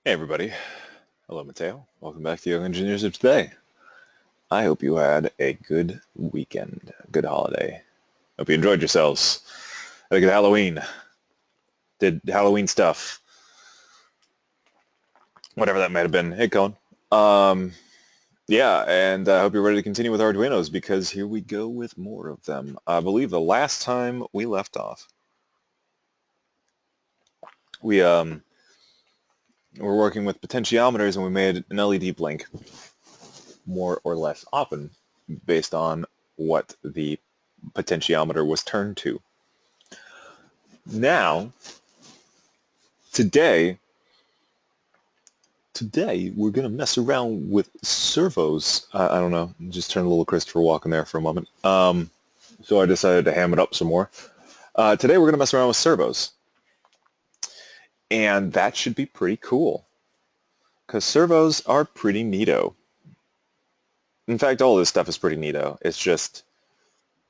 Hey everybody, hello Mateo. Welcome back to Young Engineers of Today. I hope you had a good weekend, a good holiday. Hope you enjoyed yourselves. Had a good Halloween. Did Halloween stuff, whatever that might have been. Hey Colin. Um, yeah, and I hope you're ready to continue with Arduinos because here we go with more of them. I believe the last time we left off, we were working with potentiometers and we made an LED blink more or less often based on what the potentiometer was turned to. Now, today, we're going to mess around with servos. I don't know, just turn a little Christopher Walken there for a moment. So I decided to ham it up some more. Today we're going to mess around with servos. And that should be pretty cool. Because servos are pretty neato. In fact, all this stuff is pretty neato.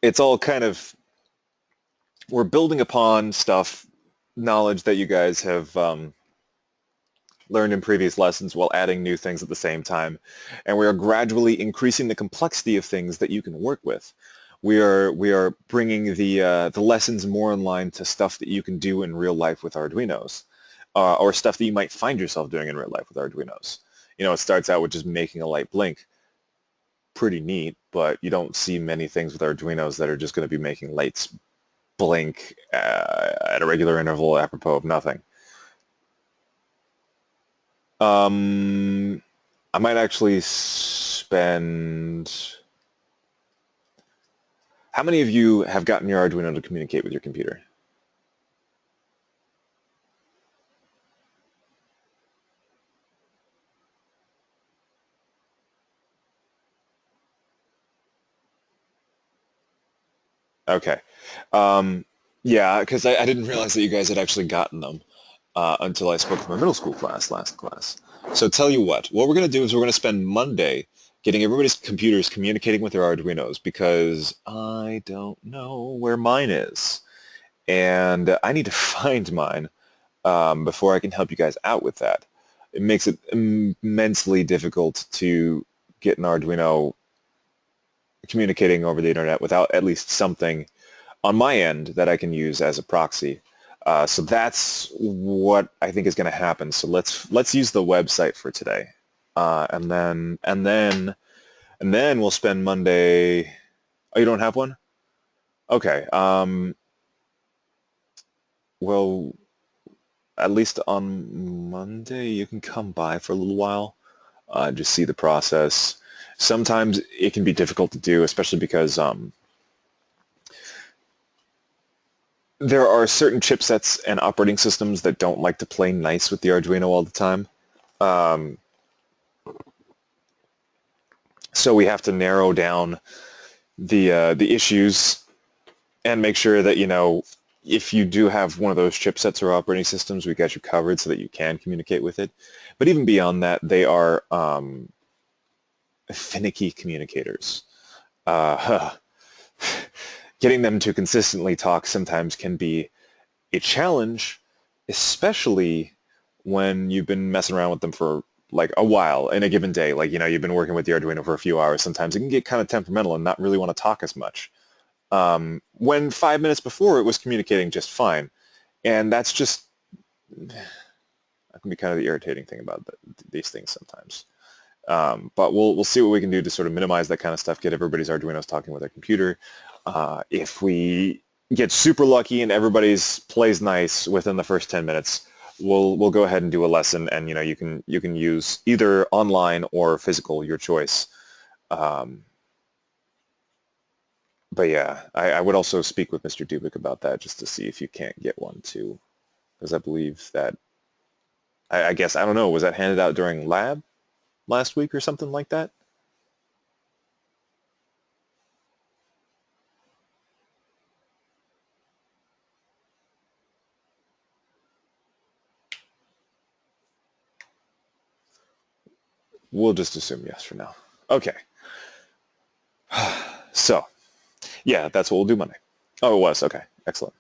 It's all kind of, we're building upon knowledge that you guys have learned in previous lessons while adding new things at the same time. And we are gradually increasing the complexity of things that you can work with. We are bringing the lessons more in line to stuff that you can do in real life with Arduinos, or stuff that you might find yourself doing in real life with Arduinos. You know, it starts out with just making a light blink. Pretty neat, but you don't see many things with Arduinos that are just going to be making lights blink at a regular interval apropos of nothing. I might actually spend... How many of you have gotten your Arduino to communicate with your computer? Okay. Yeah, because I didn't realize that you guys had actually gotten them until I spoke to my middle school class last class. So tell you what we're going to do is we're going to spend Monday getting everybody's computers communicating with their Arduinos because I don't know where mine is. And I need to find mine before I can help you guys out with that. It makes it immensely difficult to get an Arduino communicating over the internet without at least something on my end that I can use as a proxy. So that's what I think is going to happen. So let's use the website for today, and then we'll spend Monday. Oh, you don't have one? Okay. Well, at least on Monday you can come by for a little while, just see the process. Sometimes it can be difficult to do, especially because there are certain chipsets and operating systems that don't like to play nice with the Arduino all the time. Um, so we have to narrow down the issues and make sure that, you know, if you do have one of those chipsets or operating systems, we got you covered so that you can communicate with it. But even beyond that, they are finicky communicators. Uh, Getting them to consistently talk sometimes can be a challenge, especially when you've been messing around with them for like a while in a given day. Like, you know, you've been working with the Arduino for a few hours. Sometimes it can get kind of temperamental and not really want to talk as much. When 5 minutes before it was communicating just fine. And that's just, that can be kind of the irritating thing about these things sometimes. But we'll see what we can do to sort of minimize that kind of stuff, get everybody's Arduinos talking with their computer. If we get super lucky and everybody's plays nice within the first 10 minutes, we'll go ahead and do a lesson, and you know you can use either online or physical, your choice. Um, but yeah, I would also speak with Mr. Dubik about that just to see if you can't get one too, because I believe that I guess I don't know, was that handed out during lab last week or something like that? We'll just assume yes for now. Okay. So, yeah, that's what we'll do Monday. Oh, it was. Okay. Excellent.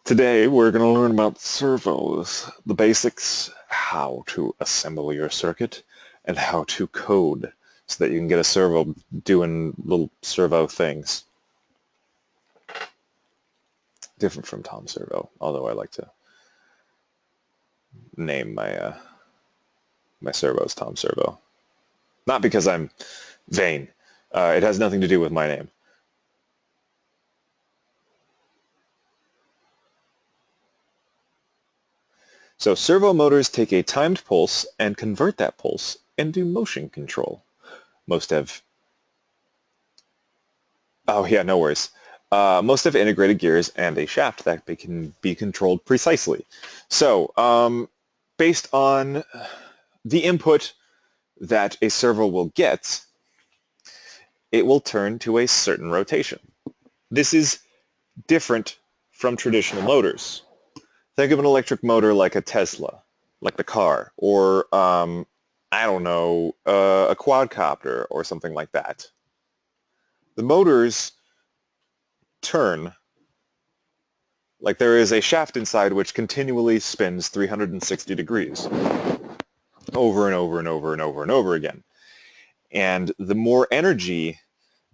Today we're going to learn about servos, the basics, how to assemble your circuit, and how to code so that you can get a servo doing little servo things. Different from Tom Servo, although I like to name my my servos Tom Servo. Not because I'm vain. It has nothing to do with my name. So servo motors take a timed pulse and convert that pulse into motion control. Most have... Oh yeah, no worries. Most have integrated gears and a shaft that can be controlled precisely. So, based on the input that a servo will get, it will turn to a certain rotation. This is different from traditional motors. Think of an electric motor like a Tesla, like the car, or, I don't know, a quadcopter or something like that. The motors turn like there is a shaft inside which continually spins 360 degrees over and over and over and over and over again. And the more energy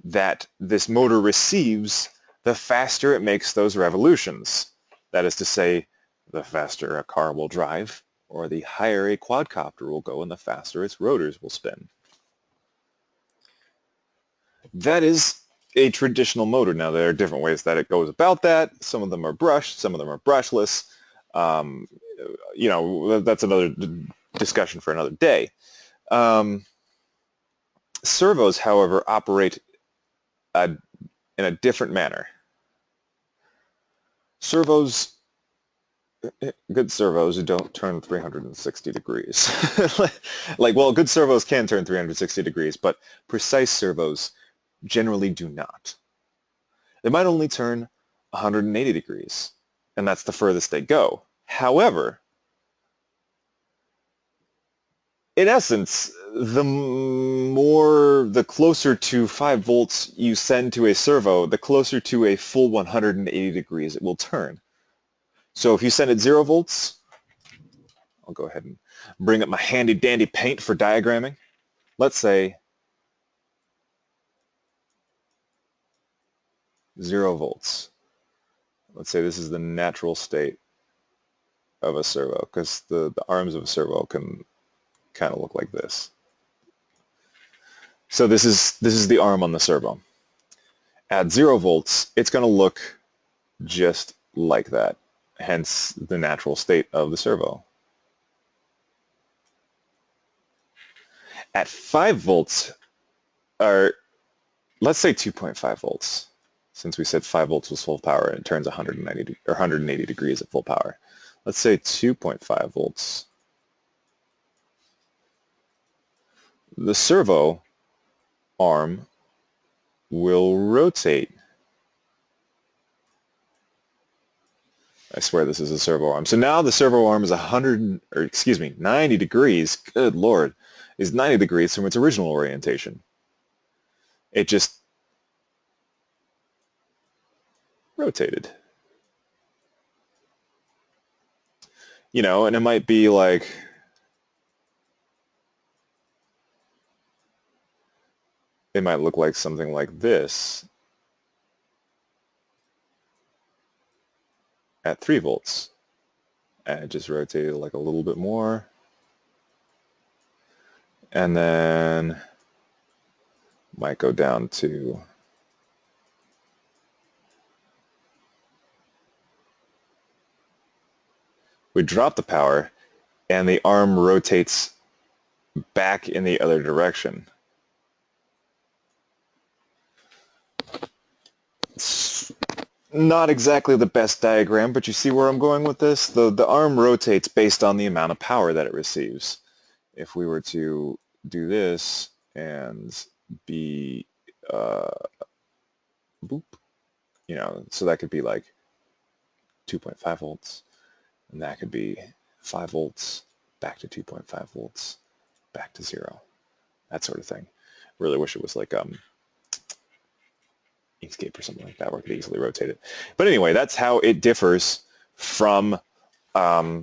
that this motor receives, the faster it makes those revolutions. That is to say, the faster a car will drive, or the higher a quadcopter will go and the faster its rotors will spin. That is a traditional motor. Now, there are different ways that it goes about that. Some of them are brushed, some of them are brushless. You know, that's another discussion for another day. Servos, however, operate in a different manner. Servos, good servos don't turn 360 degrees. Well, good servos can turn 360 degrees, but precise servos generally do not. They might only turn 180 degrees, and that's the furthest they go. However, in essence, the closer to 5 volts you send to a servo, the closer to a full 180 degrees it will turn. So if you send it 0 volts, I'll go ahead and bring up my handy dandy paint for diagramming. Let's say 0 volts. Let's say this is the natural state of a servo, because the arms of a servo can kind of look like this. So this is the arm on the servo. At 0 volts, it's going to look just like that, hence the natural state of the servo. At 5 volts, or let's say 2.5 volts, since we said 5 volts was full power and it turns 180 degrees at full power. Let's say 2.5 volts. The servo arm will rotate. I swear this is a servo arm. So now the servo arm is 90 degrees. Good Lord, is 90 degrees from its original orientation. It just rotated. You know, and it might be like, it might look like something like this at 3 volts. And it just rotated like a little bit more. And then might go down to we drop the power and the arm rotates back in the other direction. It's not exactly the best diagram, but you see where I'm going with this? The arm rotates based on the amount of power that it receives. If we were to do this and be boop, you know, so that could be like 2.5 volts, and that could be 5 volts, back to 2.5 volts, back to 0, that sort of thing. Really wish it was like Inkscape or something like that where it could easily rotate it. But anyway, that's how it differs from a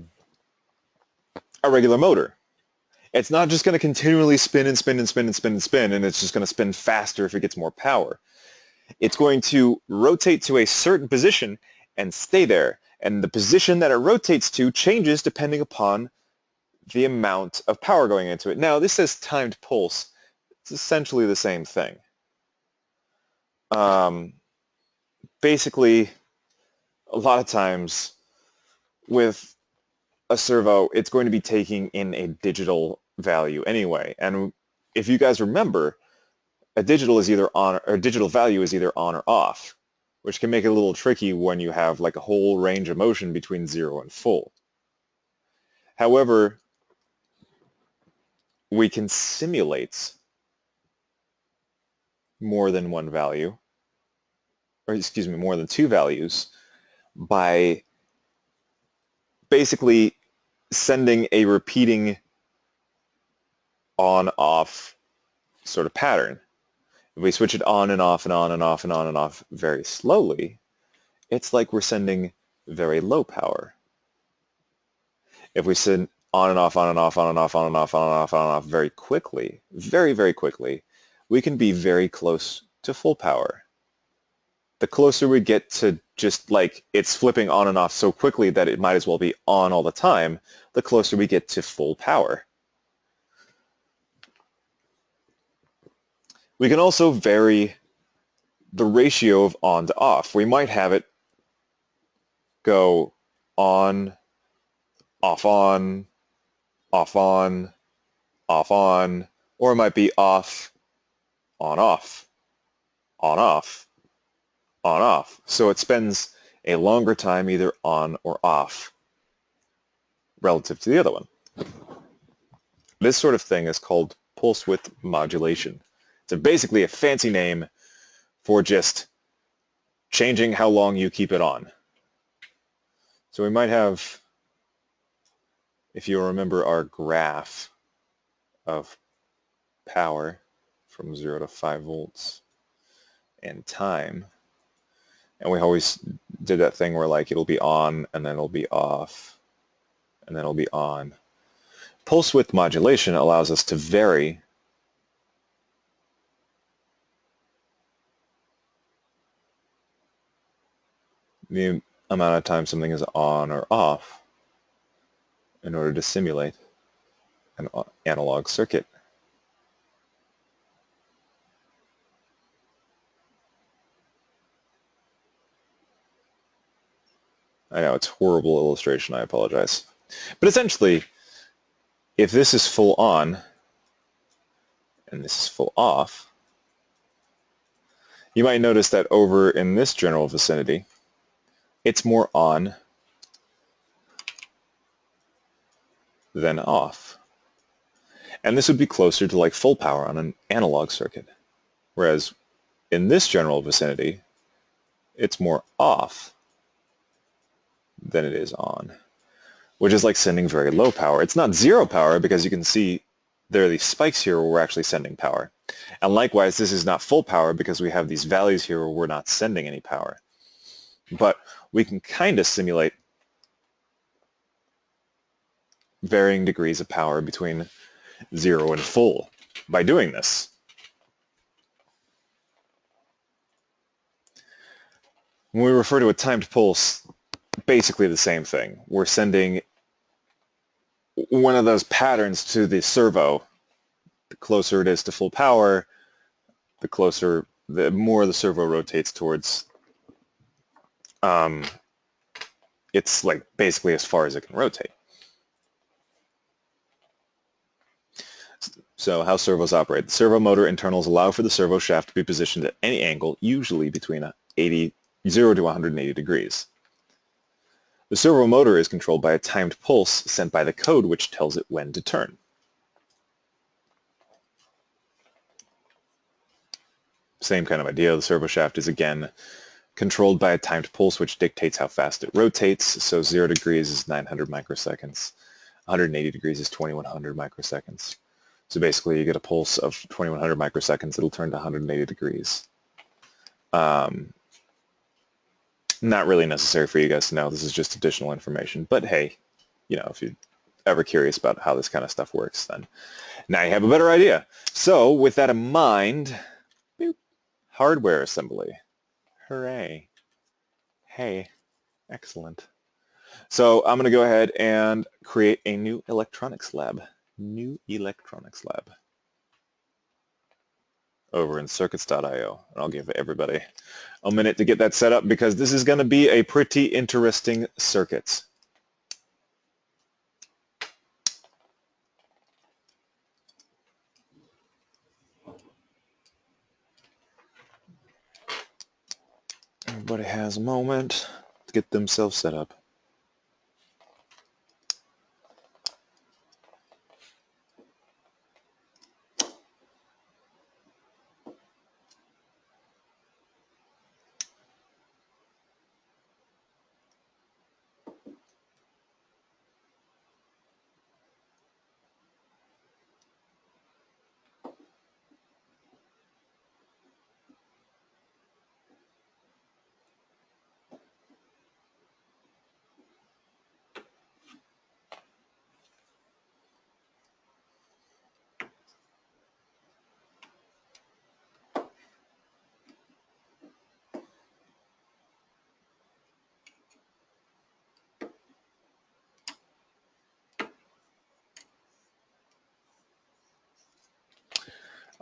regular motor. It's not just going to continually spin and spin and spin and spin and spin, and it's just going to spin faster if it gets more power. It's going to rotate to a certain position and stay there. And the position that it rotates to changes depending upon the amount of power going into it. Now, this says timed pulse. It's essentially the same thing. Basically, a lot of times with a servo, it's going to be taking in a digital value anyway. And if you guys remember, a digital is either on, or a digital value is either on or off, which can make it a little tricky when you have like a whole range of motion between 0 and full. However, we can simulate more than one value, or excuse me, more than two values by basically sending a repeating on-off sort of pattern. If we switch it on and off and on and off and on and off very slowly, it's like we're sending very low power. If we send on and off, on and off, on and off, on and off, on and off, on and off very quickly, very, very quickly, we can be very close to full power. The closer we get to just like it's flipping on and off so quickly that it might as well be on all the time, the closer we get to full power. We can also vary the ratio of on to off. We might have it go on, off on, off on, off on, or it might be off, on off, on off, on off. So it spends a longer time either on or off relative to the other one. This sort of thing is called pulse width modulation. It's basically a fancy name for just changing how long you keep it on. So we might have, if you remember our graph of power from 0 to 5 volts and time, and we always did that thing where like it'll be on and then it'll be off and then it'll be on. Pulse width modulation allows us to vary the amount of time something is on or off in order to simulate an analog circuit. I know, it's a horrible illustration, I apologize. But essentially, if this is full on and this is full off, you might notice that over in this general vicinity, it's more on than off. And this would be closer to like full power on an analog circuit. Whereas in this general vicinity, it's more off than it is on, which is like sending very low power. It's not zero power because you can see there are these spikes here where we're actually sending power. And likewise, this is not full power because we have these values here where we're not sending any power. But we can kind of simulate varying degrees of power between 0 and full by doing this. When we refer to a timed pulse, basically the same thing. We're sending one of those patterns to the servo. The closer it is to full power, the more the servo rotates towards it's like basically as far as it can rotate. So how servos operate. The servo motor internals allow for the servo shaft to be positioned at any angle, usually between 0 to 180 degrees. The servo motor is controlled by a timed pulse sent by the code which tells it when to turn. Same kind of idea. The servo shaft is again controlled by a timed pulse which dictates how fast it rotates. So 0 degrees is 900 microseconds. 180 degrees is 2100 microseconds. So basically you get a pulse of 2100 microseconds, it'll turn to 180 degrees. Not really necessary for you guys to know. This is just additional information. But hey, you know, if you're ever curious about how this kind of stuff works, then now you have a better idea. So with that in mind, boop, hardware assembly. Hooray. Hey, excellent. So I'm going to go ahead and create a new electronics lab. New electronics lab. Over in circuits.io. And I'll give everybody a minute to get that set up because this is going to be a pretty interesting circuit. Everybody has a moment to get themselves set up.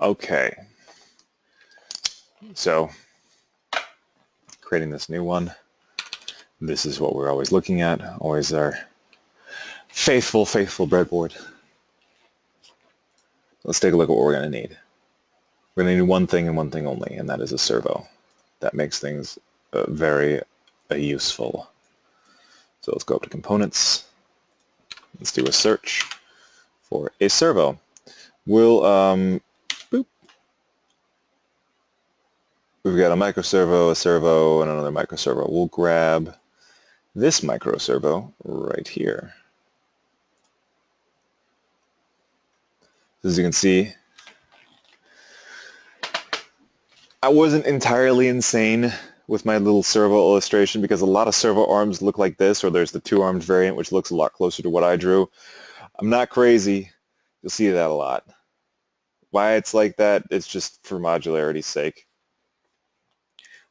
Okay, so creating this new one. This is what we're always looking at, always our faithful breadboard. Let's take a look at what we're going to need. We're going to need one thing and one thing only, and that is a servo. That makes things very useful. So let's go up to components. Let's do a search for a servo. We'll, boop. We've got a micro servo, a servo, and another micro servo. We'll grab this micro servo right here. As you can see, I wasn't entirely insane with my little servo illustration because a lot of servo arms look like this, or there's the two-armed variant which looks a lot closer to what I drew. I'm not crazy. You'll see that a lot. Why it's like that, it's just for modularity's sake.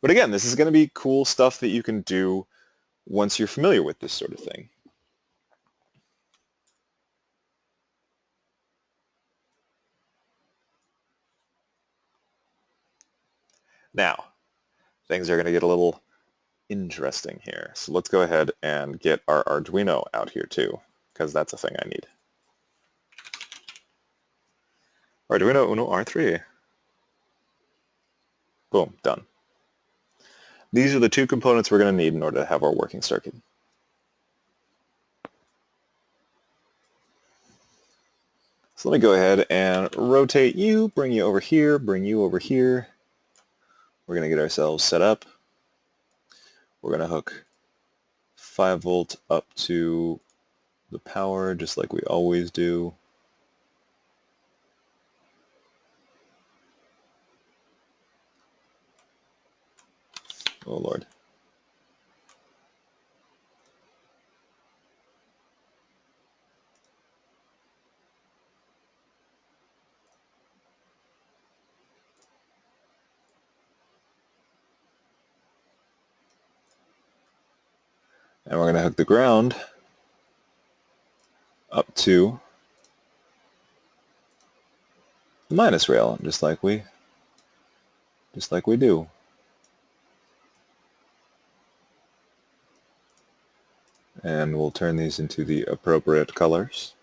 But again, this is going to be cool stuff that you can do once you're familiar with this sort of thing. Now, things are going to get a little interesting here. So let's go ahead and get our Arduino out here too, because that's a thing I need. Arduino Uno R3. Boom, done. These are the two components we're going to need in order to have our working circuit. So let me go ahead and rotate you, bring you over here, bring you over here. We're going to get ourselves set up. We're going to hook 5 volt up to the power just like we always do. Oh Lord. And we're going to hook the ground up to the minus rail, just like we do. And we'll turn these into the appropriate colors.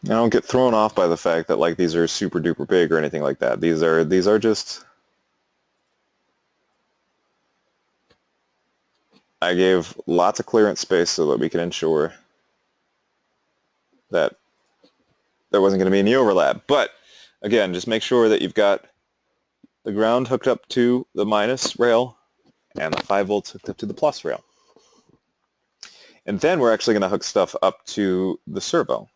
Now don't get thrown off by the fact that like these are super duper big or anything like that. These are just, I gave lots of clearance space so that we can ensure that there wasn't going to be any overlap. But again, just make sure that you've got the ground hooked up to the minus rail and the 5 volts hooked up to the plus rail. And then we're actually going to hook stuff up to the servo.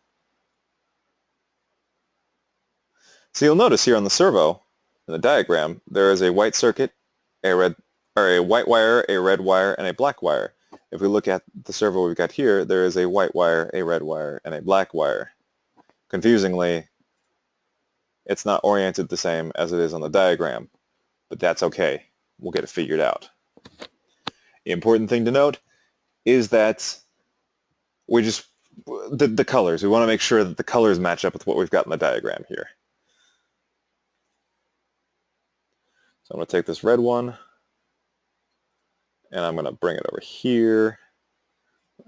So you'll notice here on the servo, in the diagram, there is a white circuit, a white wire, a red wire, and a black wire. If we look at the servo we've got here, there is a white wire, a red wire, and a black wire. Confusingly, it's not oriented the same as it is on the diagram, but that's okay. We'll get it figured out. The important thing to note is that the colors. We want to make sure that the colors match up with what we've got in the diagram here. So I'm going to take this red one, and I'm going to bring it over here.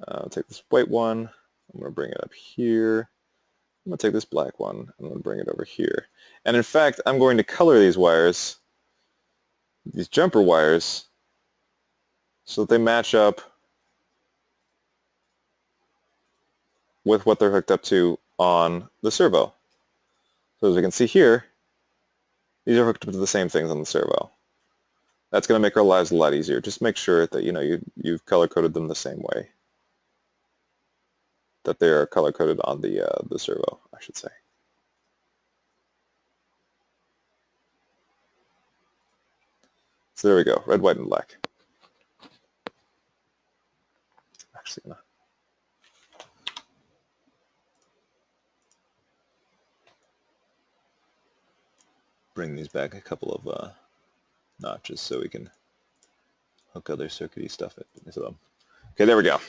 I'll take this white one. I'm going to bring it up here. I'm going to take this black one. I'm going to bring it over here. And in fact, I'm going to color these wires, these jumper wires, so that they match up with what they're hooked up to on the servo. So as we can see here, these are hooked up to the same things on the servo. That's going to make our lives a lot easier. Just make sure that you've color-coded them the same way that they are color-coded on the servo, I should say. So there we go, red, white, and black. Actually, gonna bring these back a couple of notches so we can hook other circuity stuff into them. Okay, there we go.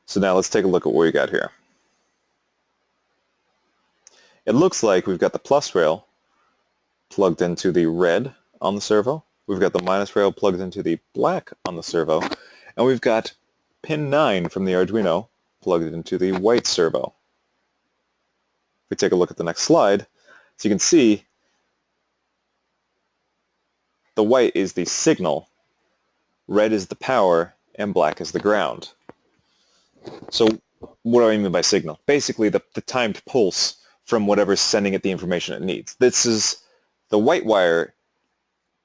So now let's take a look at what we got here. It looks like we've got the plus rail plugged into the red on the servo. We've got the minus rail plugged into the black on the servo. And we've got pin 9 from the Arduino plugged into the white servo. If we take a look at the next slide, so you can see the white is the signal, red is the power, and black is the ground. So what do I mean by signal? Basically the timed pulse from whatever's sending it the information it needs. The white wire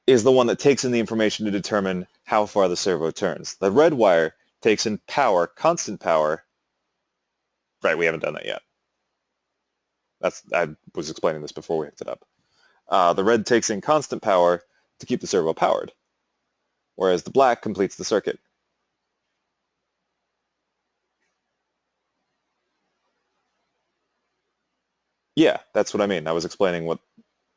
is the one that takes in the information to determine how far the servo turns. The red wire takes in power, constant power. Right, we haven't done that yet. I was explaining this before we hooked it up. The red takes in constant power to keep the servo powered, whereas the black completes the circuit. Yeah, that's what I mean. I was explaining what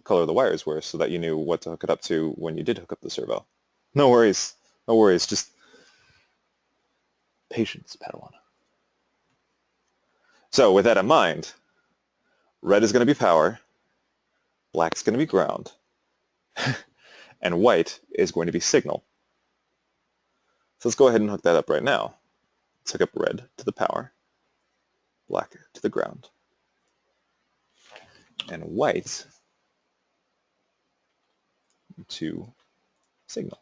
color the wires were so that you knew what to hook it up to when you did hook up the servo. No worries. No worries. Just patience, Padawan. So with that in mind, red is going to be power, black is going to be ground, and white is going to be signal. So let's go ahead and hook that up right now. Let's hook up red to the power, black to the ground, and white to signal.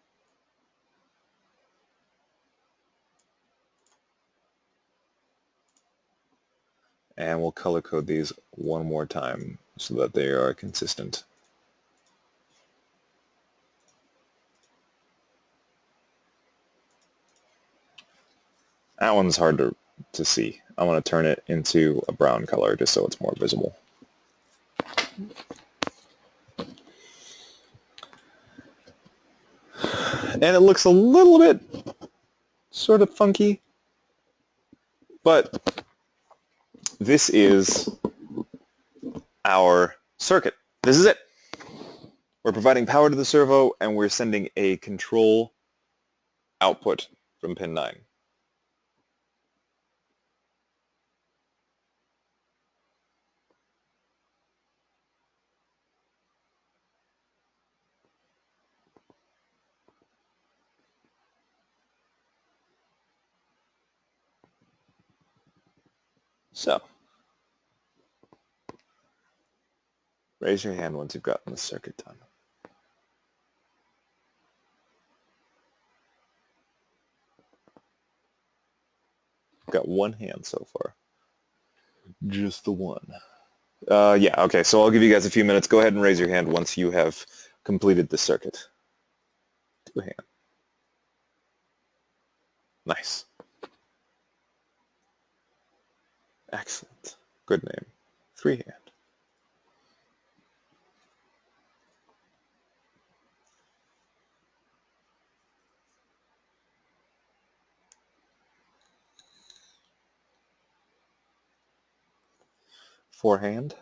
And we'll color code these one more time so that they are consistent. That one's hard to see. I want to turn it into a brown color just so it's more visible. And it looks a little bit sort of funky, but this is our circuit. This is it. We're providing power to the servo, and we're sending a control output from pin 9. So, raise your hand once you've gotten the circuit done. Got one hand so far. Just the one. Yeah, okay, so I'll give you guys a few minutes. Go ahead and raise your hand once you have completed the circuit. 2 hands. Nice. Excellent. Good name. Freehand. Forehand.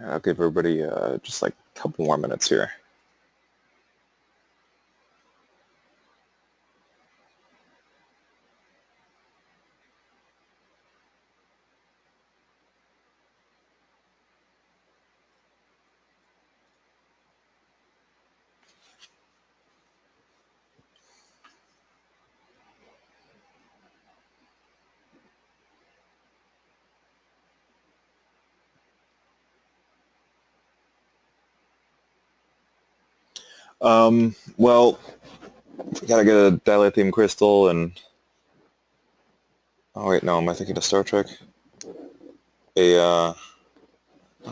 I'll give everybody just like a couple more minutes here. Well, we gotta get a dilithium crystal and... Oh wait, no, am I thinking of Star Trek? Not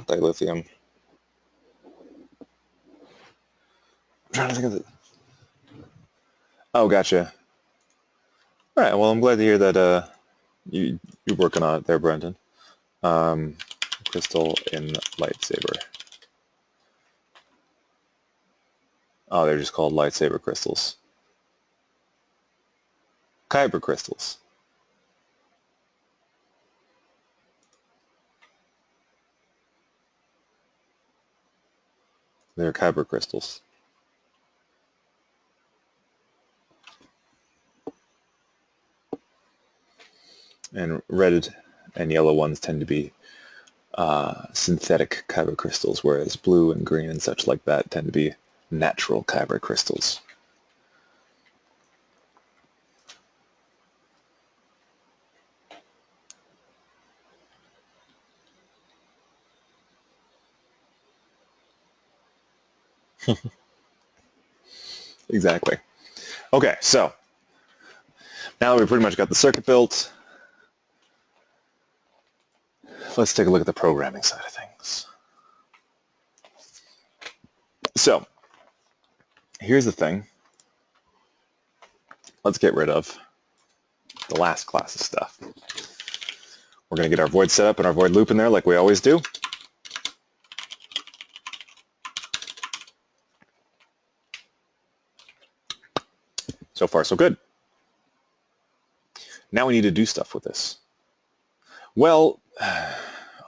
dilithium. I'm trying to think of the... Oh, gotcha. All right, well, I'm glad to hear that you're working on it there, Brendan. Crystal in lightsaber. Oh, they're just called lightsaber crystals. Kyber crystals. They're Kyber crystals. And red and yellow ones tend to be synthetic Kyber crystals, whereas blue and green and such like that tend to be natural Kyber crystals. Exactly. Okay, so now that we've pretty much got the circuit built, let's take a look at the programming side of things. So, here's the thing. Let's get rid of the last class of stuff. We're going to get our void set up and our void loop in there like we always do. So far, so good. Now we need to do stuff with this. Well,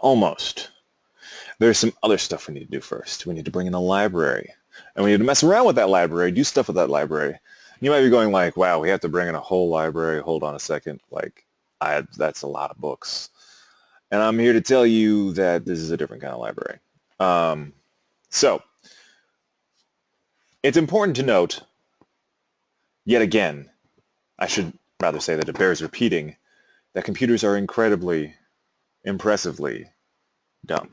almost. There's some other stuff we need to do first. We need to bring in a library. And we need to mess around with that library, do stuff with that library. You might be going like, wow, we have to bring in a whole library. Hold on a second. Like, that's a lot of books. And I'm here to tell you that this is a different kind of library. So, it's important to note, yet again, I should rather say that it bears repeating, that computers are incredibly, impressively dumb.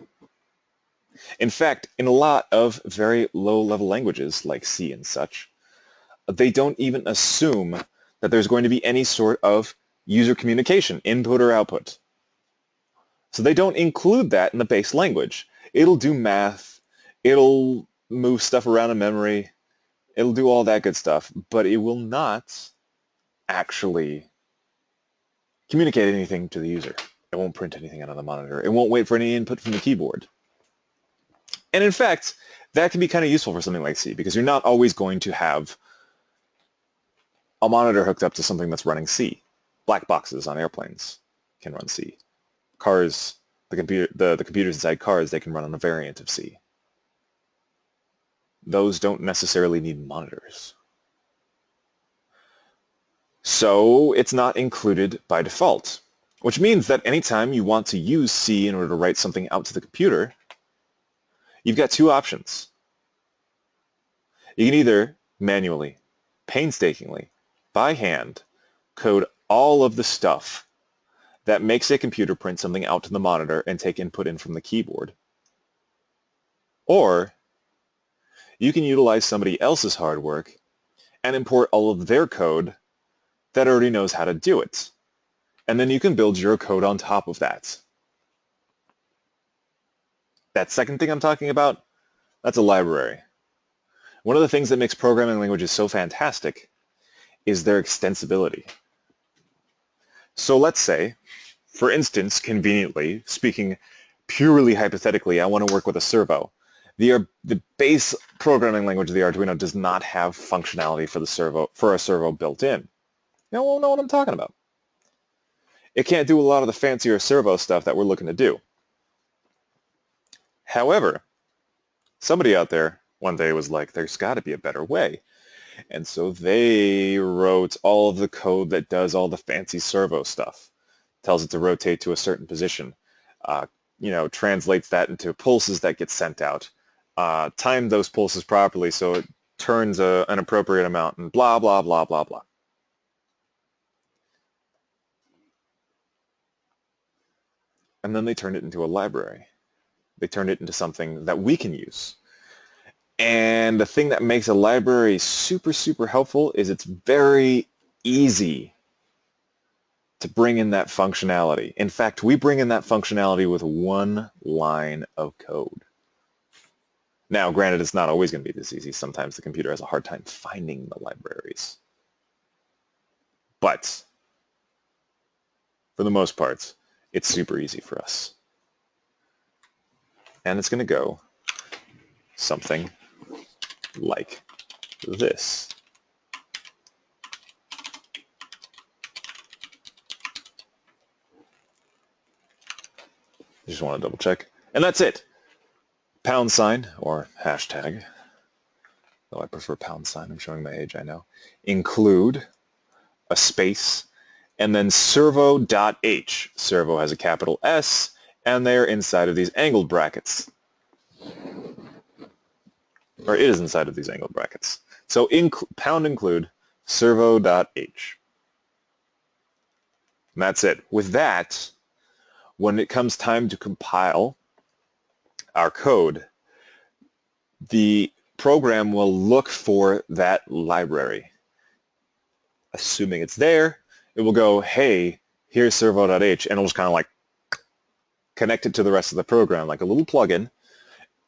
In fact, in a lot of very low-level languages, like C and such, they don't even assume that there's going to be any sort of user communication, input or output. So they don't include that in the base language. It'll do math, it'll move stuff around in memory, it'll do all that good stuff, but it will not actually communicate anything to the user. It won't print anything out on the monitor. It won't wait for any input from the keyboard. And in fact, that can be kind of useful for something like C, because you're not always going to have a monitor hooked up to something that's running C. Black boxes on airplanes can run C. Cars, the computers inside cars, they can run on a variant of C. Those don't necessarily need monitors. So it's not included by default, which means that anytime you want to use C in order to write something out to the computer, you've got two options. You can either manually, painstakingly, by hand, code all of the stuff that makes a computer print something out to the monitor and take input in from the keyboard. Or you can utilize somebody else's hard work and import all of their code that already knows how to do it. And then you can build your code on top of that. That second thing I'm talking about, that's a library. One of the things that makes programming languages so fantastic is their extensibility. So let's say, for instance, conveniently, speaking purely hypothetically, I want to work with a servo. The base programming language of the Arduino does not have functionality for a servo built in. You won't know what I'm talking about. It can't do a lot of the fancier servo stuff that we're looking to do. However, somebody out there one day was like, there's got to be a better way. And so they wrote all of the code that does all the fancy servo stuff. Tells it to rotate to a certain position, translates that into pulses that get sent out, time those pulses properly so it turns an appropriate amount, and blah, blah, blah, blah, blah. And then they turned it into a library. They turned it into something that we can use. And the thing that makes a library super, super helpful is it's very easy to bring in that functionality. In fact, we bring in that functionality with one line of code. Now, granted, it's not always going to be this easy. Sometimes the computer has a hard time finding the libraries. But for the most part, it's super easy for us. And it's going to go something like this. Just want to double check. And that's it. Pound sign, or hashtag, though I prefer pound sign, I'm showing my age, I know, include a space, and then servo.h. Servo has a capital S, and they're inside of these angled brackets. Or it is inside of these angled brackets. So pound include servo.h. And that's it. With that, when it comes time to compile our code, the program will look for that library. Assuming it's there, it will go, hey, here's servo.h, and it'll just kind of like connect it to the rest of the program like a little plugin,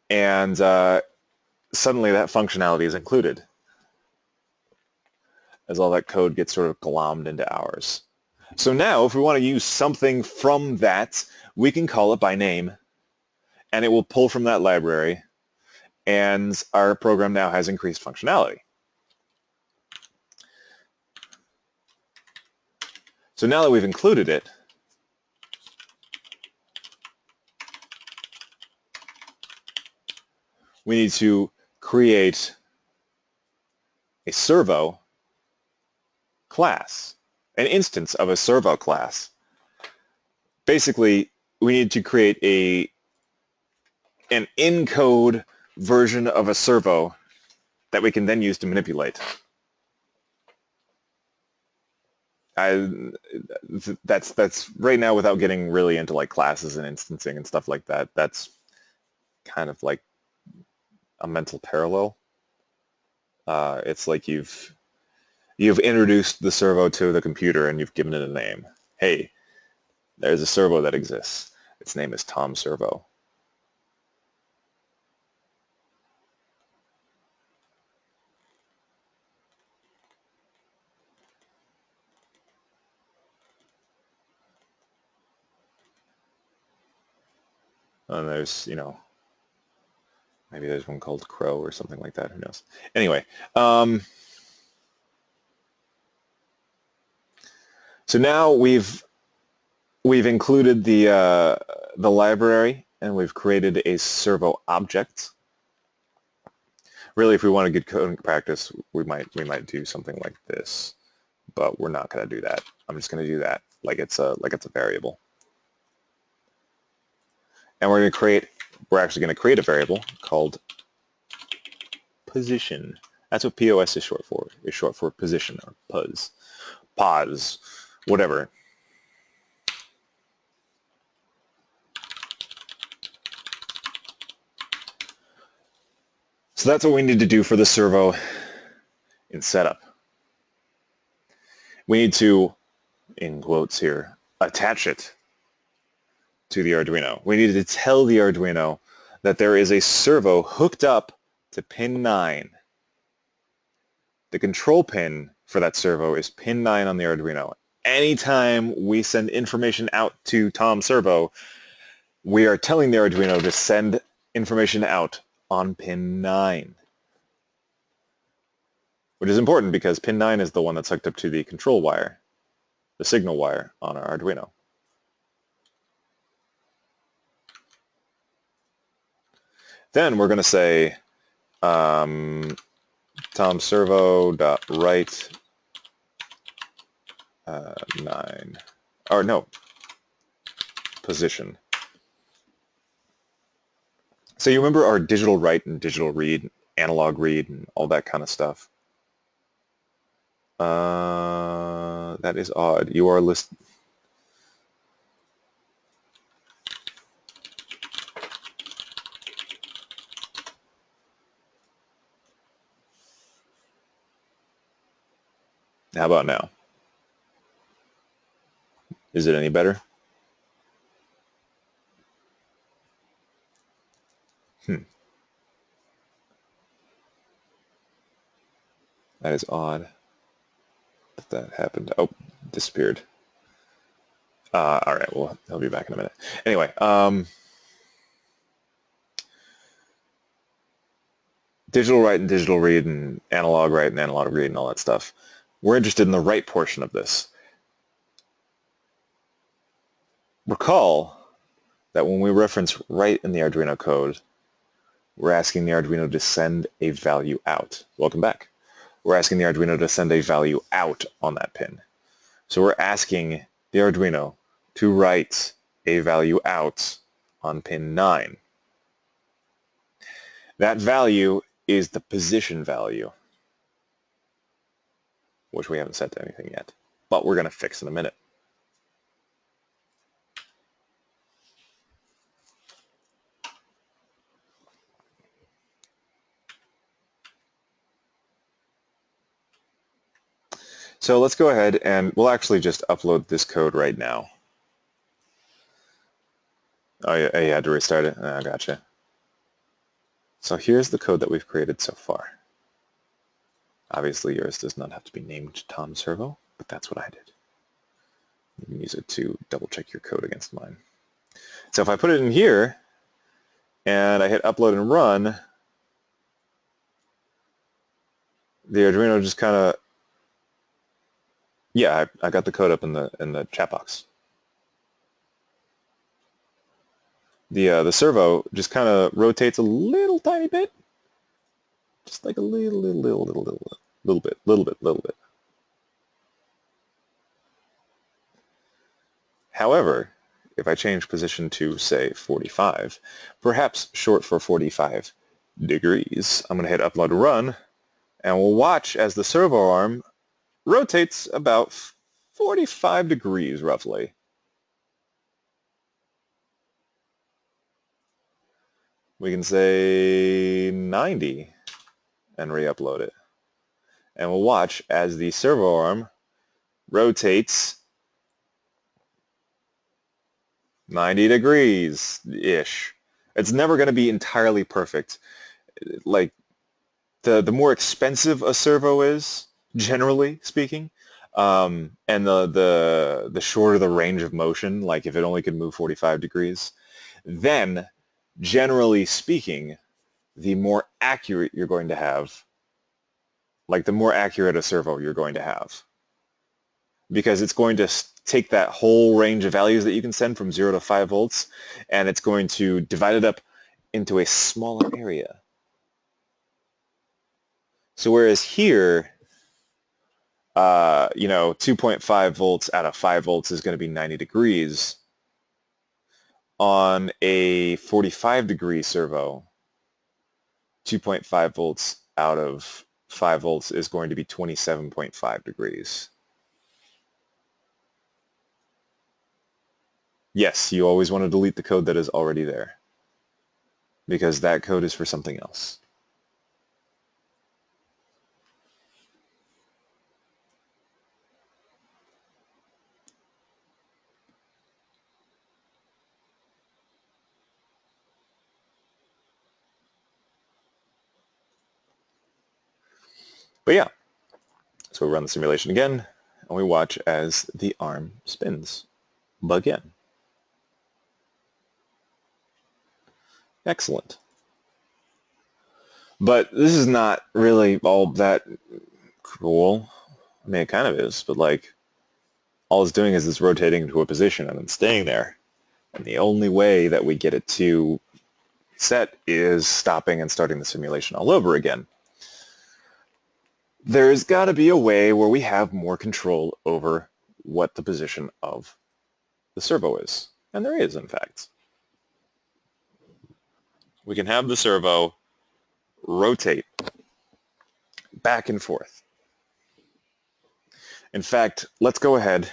and suddenly that functionality is included as all that code gets sort of glommed into ours. So now, if we want to use something from that, we can call it by name, and it will pull from that library, and our program now has increased functionality. So now that we've included it, we need to create a servo class, an instance of a servo class. Basically, we need to create an in-code version of a servo that we can then use to manipulate. That's right now, without getting really into like classes and instancing and stuff like that, that's kind of like a mental parallel. It's like you've introduced the servo to the computer and you've given it a name. Hey, there's a servo that exists. Its name is Tom Servo. And there's, maybe there's one called Crow or something like that. Who knows? Anyway, So now we've included the library, and we've created a servo object. Really, if we want a good coding practice, we might do something like this, but we're not going to do that. I'm just going to do that like it's a variable. And we're actually going to create a variable called position. That's what POS is short for. It's short for position, or pos, whatever. So that's what we need to do for the servo in setup. We need to, in quotes here, attach it to the Arduino. We need to tell the Arduino that there is a servo hooked up to pin 9. The control pin for that servo is pin 9 on the Arduino. Anytime we send information out to Tom Servo, we are telling the Arduino to send information out on pin 9. Which is important because pin 9 is the one that's hooked up to the control wire, the signal wire on our Arduino. Then we're going to say tomservo.write 9, or no, position. So you remember our digital write and digital read, analog read, and all that kind of stuff? That is odd. You are listed. How about now? Is it any better? That is odd that happened. Oh, disappeared. All right, well, he'll be back in a minute. Anyway, digital write and digital read and analog write and analog read and all that stuff. We're interested in the write portion of this. Recall that when we reference write in the Arduino code, we're asking the Arduino to send a value out. Welcome back. We're asking the Arduino to send a value out on that pin. So we're asking the Arduino to write a value out on pin 9. That value is the position value, which we haven't set to anything yet, but we're going to fix in a minute. So let's go ahead and we'll actually just upload this code right now. Oh, yeah, you had to restart it? Oh, gotcha. So here's the code that we've created so far. Obviously yours does not have to be named Tom Servo, but that's what I did. You can use it to double check your code against mine. So if I put it in here and I hit upload and run, the Arduino just kind of, yeah, I got the code up in the chat box. The servo just kind of rotates a little tiny bit, just like a little bit. However, if I change position to, say, 45, perhaps short for 45 degrees, I'm going to hit upload and run, and we'll watch as the servo arm rotates about 45 degrees, roughly. We can say 90 and re-upload it. And we'll watch as the servo arm rotates 90 degrees-ish. It's never going to be entirely perfect. Like, the more expensive a servo is, generally speaking, and the shorter the range of motion, like if it only could move 45 degrees, then, generally speaking, the more accurate you're going to have, like the more accurate a servo you're going to have. because it's going to take that whole range of values that you can send from 0 to 5 volts, and it's going to divide it up into a smaller area. So whereas here, 2.5 volts out of 5 volts is going to be 90 degrees, on a 45-degree servo, 2.5 volts out of 5 volts is going to be 27.5 degrees. Yes, you always want to delete the code that is already there, because that code is for something else. But yeah, so we run the simulation again, and we watch as the arm spins again. Excellent. But this is not really all that cool. I mean, it kind of is, but like, all it's doing is it's rotating into a position and then staying there. And the only way that we get it to set is stopping and starting the simulation all over again. There's got to be a way where we have more control over what the position of the servo is. And there is, in fact. We can have the servo rotate back and forth. In fact, let's go ahead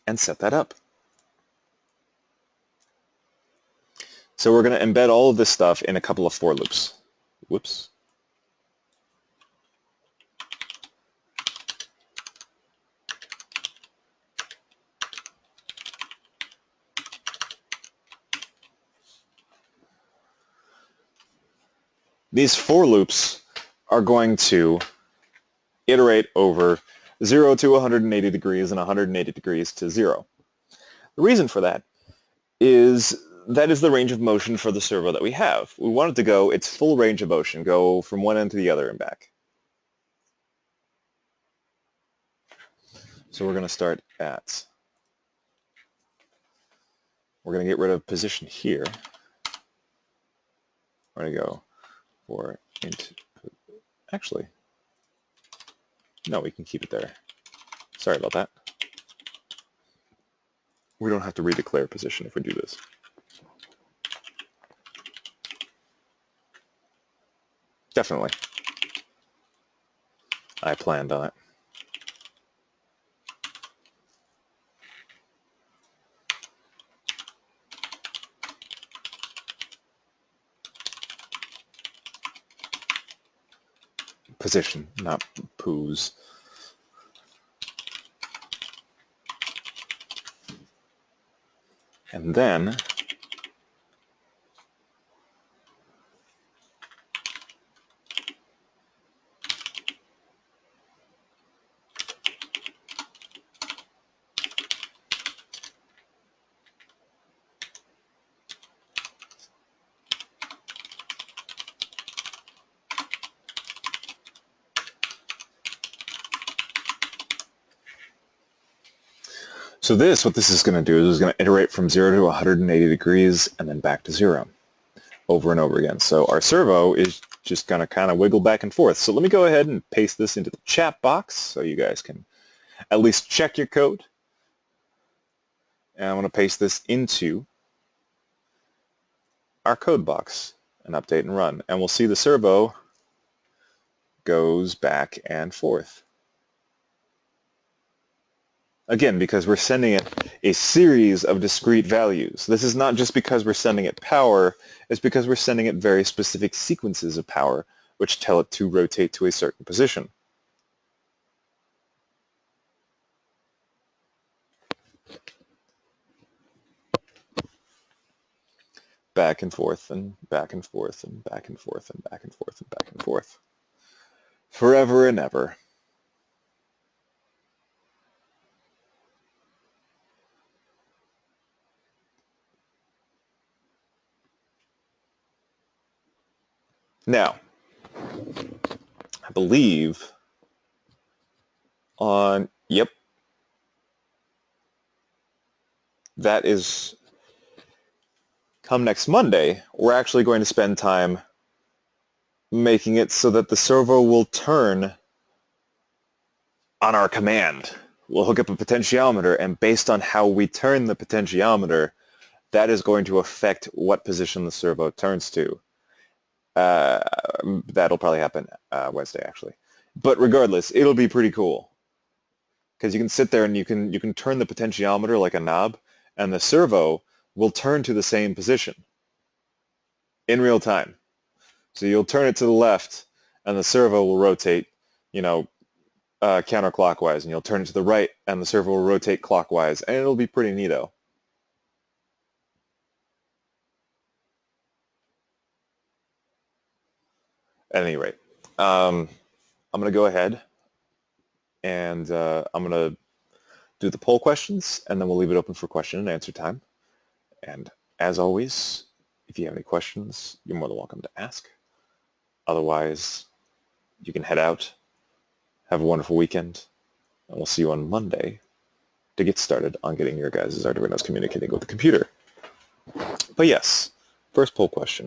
and set that up. So we're going to embed all of this stuff in a couple of for loops. Whoops. These for loops are going to iterate over 0 to 180 degrees and 180 degrees to 0. The reason for that is the range of motion for the servo that we have. We want it to go its full range of motion, go from one end to the other and back. So we're going to start at, we're going to get rid of position here. We're going to go for input. Actually, no, we can keep it there. Sorry about that. We don't have to redeclare position if we do this. Definitely. I planned on it. Position, not poos. And then so what this is going to do is it's going to iterate from 0 to 180 degrees and then back to 0 over and over again. So our servo is just going to kind of wiggle back and forth. So let me go ahead and paste this into the chat box so you guys can at least check your code. And I'm going to paste this into our code box and update and run. And we'll see the servo goes back and forth. Again, because we're sending it a series of discrete values. This is not just because we're sending it power, it's because we're sending it very specific sequences of power which tell it to rotate to a certain position. Back and forth and back and forth and back and forth and back and forth and back and forth. Forever and ever. Now, I believe Yep, that is come next Monday. We're actually going to spend time making it so that the servo will turn on our command. We'll hook up a potentiometer, and based on how we turn the potentiometer, that is going to affect what position the servo turns to. That'll probably happen Wednesday, actually. But regardless, it'll be pretty cool because you can sit there and you can turn the potentiometer like a knob, and the servo will turn to the same position in real time. So you'll turn it to the left, and the servo will rotate, you know, counterclockwise, and you'll turn it to the right, and the servo will rotate clockwise, and it'll be pretty neato. At any rate, I'm going to go ahead and I'm going to do the poll questions, and then we'll leave it open for question and answer time. And as always, if you have any questions, you're more than welcome to ask. Otherwise, you can head out. Have a wonderful weekend, and we'll see you on Monday to get started on getting your guys' Arduinos communicating with the computer. But yes, first poll question.